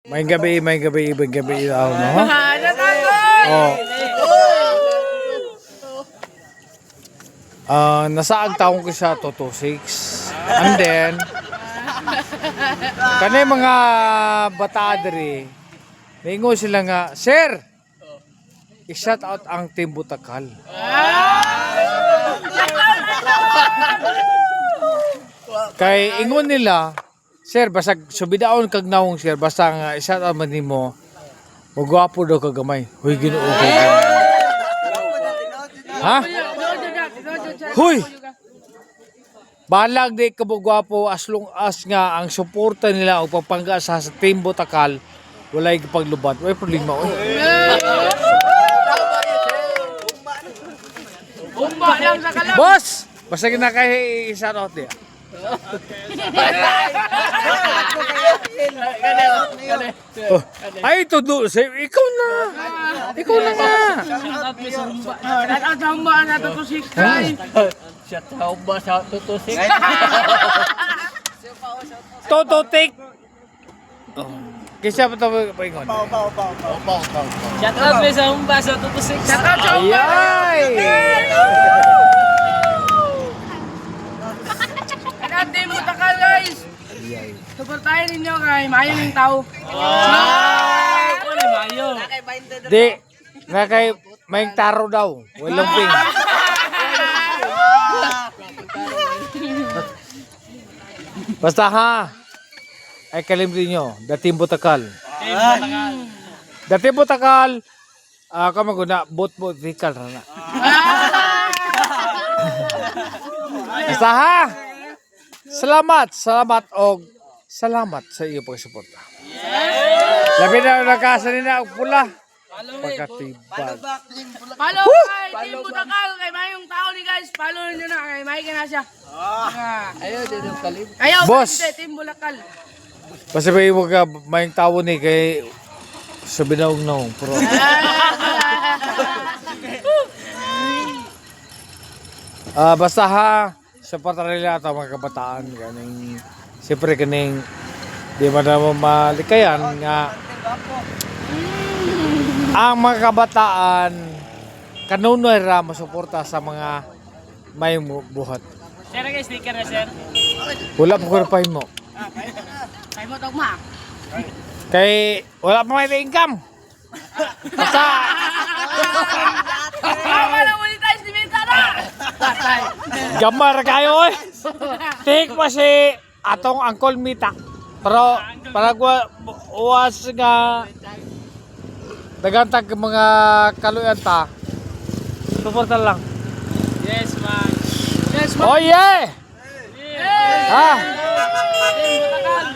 May gabi. No? Oh. Nasaag taong ko siya 226. And then, kanay mga batadri, naingo sila nga, Sir! I-shout out ang Team Butakal. Kay ingon nila, Sir, basta subidaon kag nawong sir, basta nga i-shout out man nimo, magwapo daw kagamay. Huy, Ginoo ko. Ha? Huy! Balag di ka magwapo as long as nga ang suporta nila o pagpangga sa Team Butakal, walay paglubad. Way problema oy. Boss, basta kinakay i-shout out niya. Oh, ay todo, ikaw na nga. Tototik. Kisa pa ito paingon. Shout out may sa humba sa tutusik. Shout out sa humba. Team Butakal guys. Suportahin ninyo kay Mayo ng tao. Mayo. Di, nga kay may taro daw. Walang ping. Basta ha. Ay kalimtin nyo. Dating Butakal. Dating Butakal. Kamaguna. Bot-botikal na. Basta ha. Salamat og salamat sa iyo pagsuporta. Labi na nakasa nila og pula. Pagkatibag. Follow kay Team Butakal kay Mayong tao ni guys. Follow niyo na kay May na siya. Ayo dito kalib. Ayo Boss. Team Butakal. Basta ba yung mga mayong tao ni kay sabi na og no. Pero basta ha. Sa patarila ito mga kabataan kaning siyempre kaning di ba naman malikayan nga ang mga kabataan kanunoy ra masuporta sa mga may buhat. Sir kay sticker na sir. Wala pa kurpahin mo. Kay mo tugma. Kay wala pa may income. Basta Wala mo ni tayo si Mita na. gamar kayo eh. Take pa si atong Uncle Mita. Pero parang was nga dagantag mga kaluyan ta. Suporta lang. Yes man. Yes man. Oh yeah! Ha? Team Butakal.